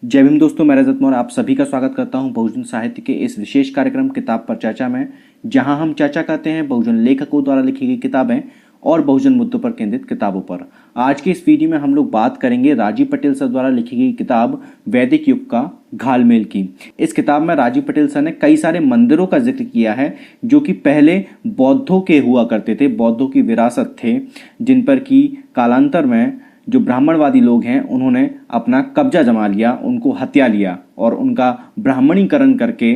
जय भीम दोस्तों, मैं रजत मौर्य आप सभी का स्वागत करता हूं बहुजन साहित्य के इस विशेष कार्यक्रम किताब पर चर्चा में, जहां हम चर्चा करते हैं बहुजन लेखकों द्वारा लिखी गई किताबें और बहुजन मुद्दों पर केंद्रित किताबों पर। आज के इस वीडियो में हम लोग बात करेंगे राजीव पटेल सर द्वारा लिखी गई किताब वैदिक युग का घालमेल की। इस किताब में राजीव पटेल सर ने कई सारे मंदिरों का जिक्र किया है जो कि पहले बौद्धों के हुआ करते थे, बौद्धों की विरासत थे, जिन पर की कालांतर में जो ब्राह्मणवादी लोग हैं उन्होंने अपना कब्जा जमा लिया, उनको हत्या लिया और उनका ब्राह्मणीकरण करके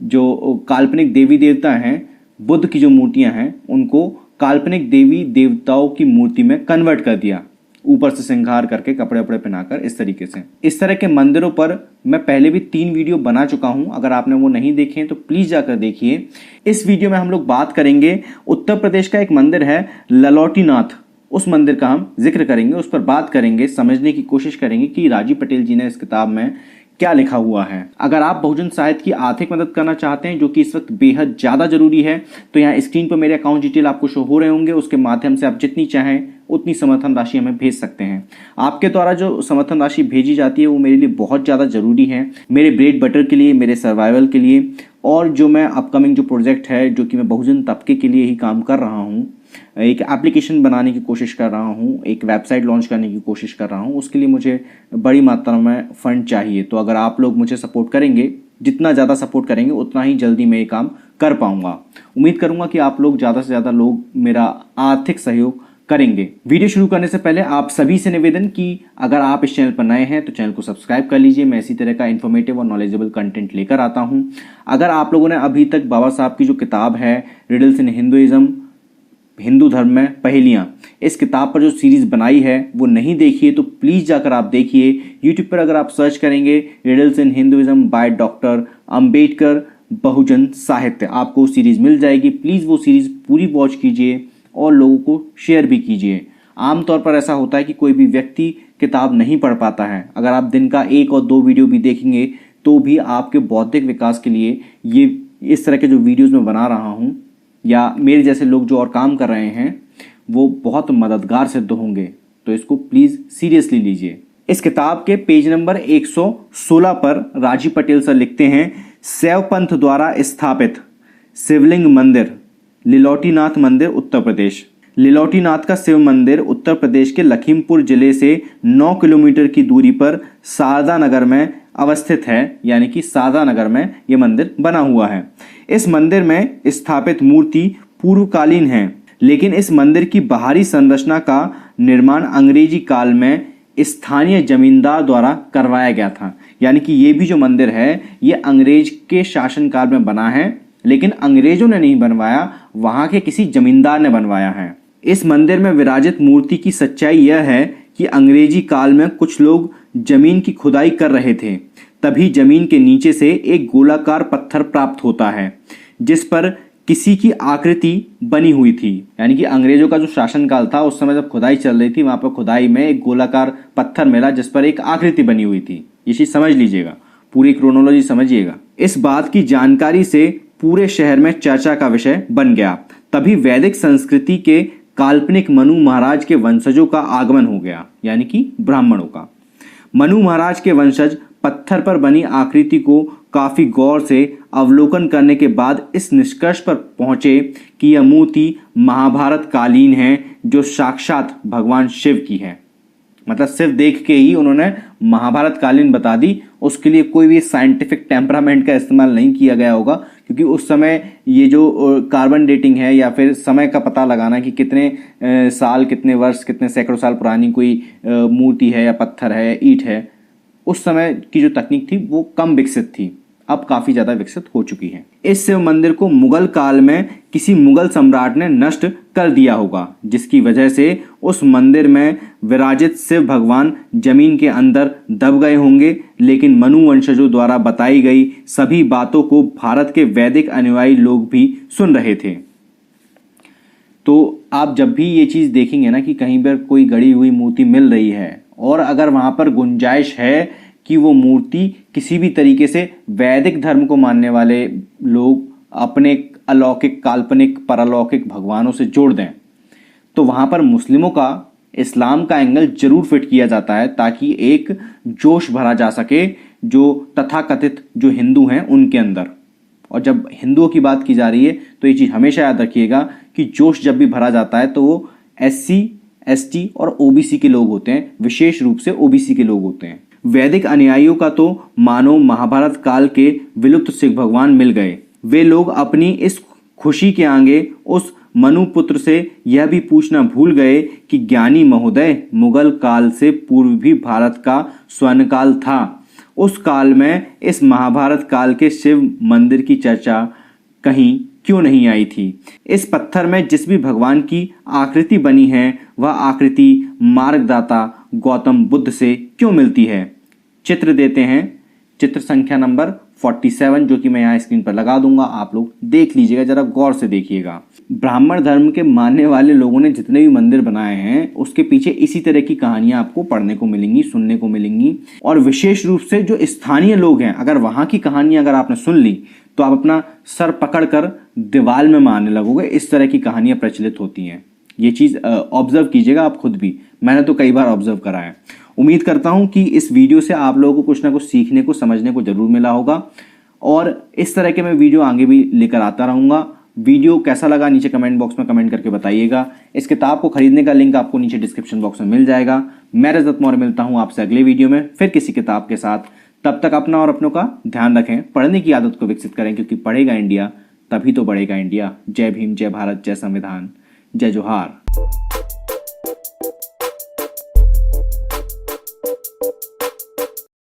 जो काल्पनिक देवी देवता हैं, बुद्ध की जो मूर्तियां हैं, उनको काल्पनिक देवी देवताओं की मूर्ति में कन्वर्ट कर दिया, ऊपर से श्रृंगार करके कपड़े वपड़े पहनाकर। इस तरीके से इस तरह के मंदिरों पर मैं पहले भी 3 वीडियो बना चुका हूं, अगर आपने वो नहीं देखे हैं तो प्लीज जाकर देखिए। इस वीडियो में हम लोग बात करेंगे उत्तर प्रदेश का एक मंदिर है ललौटीनाथ, उस मंदिर का हम जिक्र करेंगे, उस पर बात करेंगे, समझने की कोशिश करेंगे कि राजीव पटेल जी ने इस किताब में क्या लिखा हुआ है। अगर आप बहुजन साहित्य की आर्थिक मदद करना चाहते हैं, जो कि इस वक्त बेहद ज्यादा जरूरी है, तो यहाँ स्क्रीन पर मेरे अकाउंट डिटेल आपको शो हो रहे होंगे, उसके माध्यम से आप जितनी चाहें उतनी समर्थन राशि हमें भेज सकते हैं। आपके द्वारा जो समर्थन राशि भेजी जाती है वो मेरे लिए बहुत ज्यादा जरूरी है, मेरे ब्रेड बटर के लिए, मेरे सर्वाइवल के लिए, और जो मैं अपकमिंग जो प्रोजेक्ट है, जो कि मैं बहुजन तबके के लिए ही काम कर रहा हूँ, एक एप्लीकेशन बनाने की कोशिश कर रहा हूँ, एक वेबसाइट लॉन्च करने की कोशिश कर रहा हूँ, उसके लिए मुझे बड़ी मात्रा में फंड चाहिए। तो अगर आप लोग मुझे सपोर्ट करेंगे, जितना ज़्यादा सपोर्ट करेंगे उतना ही जल्दी मैं ये काम कर पाऊंगा। उम्मीद करूंगा कि आप लोग ज़्यादा से ज़्यादा लोग मेरा आर्थिक सहयोग करेंगे। वीडियो शुरू करने से पहले आप सभी से निवेदन कि अगर आप इस चैनल पर नए हैं तो चैनल को सब्सक्राइब कर लीजिए। मैं इसी तरह का इन्फॉर्मेटिव और नॉलेजेबल कंटेंट लेकर आता हूं। अगर आप लोगों ने अभी तक बाबा साहब की जो किताब है रिडल्स इन हिंदुइज्म, हिंदू धर्म में पहेलियां, इस किताब पर जो सीरीज बनाई है वो नहीं देखी है तो प्लीज जाकर आप देखिए। यूट्यूब पर अगर आप सर्च करेंगे riddles in Hinduism by doctor Ambedkar Bahujan Sahitya, आपको सीरीज मिल जाएगी। प्लीज वो सीरीज पूरी वॉच कीजिए और लोगों को शेयर भी कीजिए। आमतौर पर ऐसा होता है कि कोई भी व्यक्ति किताब नहीं पढ़ पाता है। अगर आप दिन का 1 और 2 वीडियो भी देखेंगे तो भी आपके बौद्धिक विकास के लिए ये इस तरह के जो वीडियोस मैं बना रहा हूँ, या मेरे जैसे लोग जो और काम कर रहे हैं, वो बहुत मददगार सिद्ध होंगे। तो इसको प्लीज सीरियसली लीजिए। इस किताब के पेज नंबर 116 पर राजीव पटेल सर लिखते हैं, शैव पंथ द्वारा स्थापित शिवलिंग मंदिर लिलौटीनाथ मंदिर उत्तर प्रदेश। लिलौटीनाथ का शिव मंदिर उत्तर प्रदेश के लखीमपुर जिले से 9 किलोमीटर की दूरी पर शारदा नगर में अवस्थित है, यानी कि शारदा नगर में यह मंदिर बना हुआ है। इस मंदिर में स्थापित मूर्ति पूर्वकालीन है, लेकिन इस मंदिर की बाहरी संरचना का निर्माण अंग्रेजी काल में स्थानीय जमींदार द्वारा करवाया गया था। यानी कि ये भी जो मंदिर है ये अंग्रेज के शासनकाल में बना है, लेकिन अंग्रेजों ने नहीं बनवाया, वहां के किसी जमींदार ने बनवाया है। इस मंदिर में विराजित मूर्ति की सच्चाई यह है कि अंग्रेजी काल में कुछ लोग जमीन की खुदाई कर रहे थे, तभी जमीन के नीचे से एक गोलाकार पत्थर प्राप्त होता है जिस पर किसी की आकृति बनी हुई थी। यानी कि अंग्रेजों का जो शासनकाल था उस समय जब खुदाई चल रही थी, वहां पर खुदाई में एक गोलाकार पत्थर मिला जिस पर एक आकृति बनी हुई थी। ये चीज समझ लीजिएगा, पूरी क्रोनोलॉजी समझिएगा। इस बात की जानकारी से पूरे शहर में चर्चा का विषय बन गया। तभी वैदिक संस्कृति के काल्पनिक मनु महाराज के वंशजों का आगमन हो गया, यानी कि ब्राह्मणों का। मनु महाराज के वंशज पत्थर पर बनी आकृति को काफी गौर से अवलोकन करने के बाद इस निष्कर्ष पर पहुंचे कि यह मूर्ति महाभारत कालीन है, जो साक्षात भगवान शिव की है। मतलब सिर्फ देख के ही उन्होंने महाभारत कालीन बता दी। उसके लिए कोई भी साइंटिफिक टेम्परामेंट का इस्तेमाल नहीं किया गया होगा, क्योंकि उस समय ये जो कार्बन डेटिंग है या फिर समय का पता लगाना कि कितने साल, कितने वर्ष, कितने सैकड़ों साल पुरानी कोई मूर्ति है या पत्थर है, ईंट है, उस समय की जो तकनीक थी वो कम विकसित थी, अब काफी ज्यादा विकसित हो चुकी है। इस शिव मंदिर को मुगल काल में किसी मुगल सम्राट ने नष्ट कर दिया होगा, जिसकी वजह से उस मंदिर में विराजित शिव भगवान जमीन के अंदर दब गए होंगे। लेकिन मनु वंशजों द्वारा बताई गई सभी बातों को भारत के वैदिक अनुयायी लोग भी सुन रहे थे। तो आप जब भी ये चीज देखेंगे ना कि कहीं पर कोई गड़ी हुई मूर्ति मिल रही है और अगर वहां पर गुंजाइश है कि वो मूर्ति किसी भी तरीके से वैदिक धर्म को मानने वाले लोग अपने अलौकिक, काल्पनिक, परलौकिक भगवानों से जोड़ दें, तो वहां पर मुस्लिमों का, इस्लाम का एंगल जरूर फिट किया जाता है, ताकि एक जोश भरा जा सके जो तथाकथित जो हिंदू हैं उनके अंदर। और जब हिंदुओं की बात की जा रही है तो ये चीज़ हमेशा याद रखिएगा कि जोश जब भी भरा जाता है तो वो SC ST और OBC के लोग होते हैं, विशेष रूप से OBC के लोग होते हैं। वैदिक अनुयायियों का तो मानो महाभारत काल के विलुप्त सिख भगवान मिल गए। वे लोग अपनी इस खुशी के आगे उस मनुपुत्र से यह भी पूछना भूल गए कि ज्ञानी महोदय, मुगल काल से पूर्व भी भारत का स्वर्ण काल था। उस काल में इस महाभारत काल के शिव मंदिर की चर्चा कहीं क्यों नहीं आई थी? इस पत्थर में जिस भी भगवान की आकृति बनी है वह आकृति मार्गदाता गौतम बुद्ध से क्यों मिलती है? चित्र देते हैं, चित्र संख्या नंबर 47 जो कि मैं यहाँ स्क्रीन पर लगा दूंगा, आप लोग देख लीजिएगा, जरा गौर से देखिएगा। ब्राह्मण धर्म के मानने वाले लोगों ने जितने भी मंदिर बनाए हैं उसके पीछे इसी तरह की कहानियां आपको पढ़ने को मिलेंगी, सुनने को मिलेंगी। और विशेष रूप से जो स्थानीय लोग हैं, अगर वहां की कहानियां अगर आपने सुन ली तो आप अपना सर पकड़कर दीवाल में मारने लगोगे। इस तरह की कहानियां प्रचलित होती हैं। ये चीज ऑब्जर्व कीजिएगा आप खुद भी, मैंने तो कई बार ऑब्जर्व करा है। उम्मीद करता हूं कि इस वीडियो से आप लोगों को कुछ ना कुछ सीखने को, समझने को जरूर मिला होगा और इस तरह के मैं वीडियो आगे भी लेकर आता रहूंगा। वीडियो कैसा लगा नीचे कमेंट बॉक्स में कमेंट करके बताइएगा। इस किताब को खरीदने का लिंक आपको नीचे डिस्क्रिप्शन बॉक्स में मिल जाएगा। मैं रजत मौर्य मिलता हूं आपसे अगले वीडियो में फिर किसी किताब के साथ। तब तक अपना और अपनों का ध्यान रखें, पढ़ने की आदत को विकसित करें, क्योंकि पढ़ेगा इंडिया तभी तो बढ़ेगा इंडिया। जय भीम, जय भारत, जय संविधान, जय जोहार।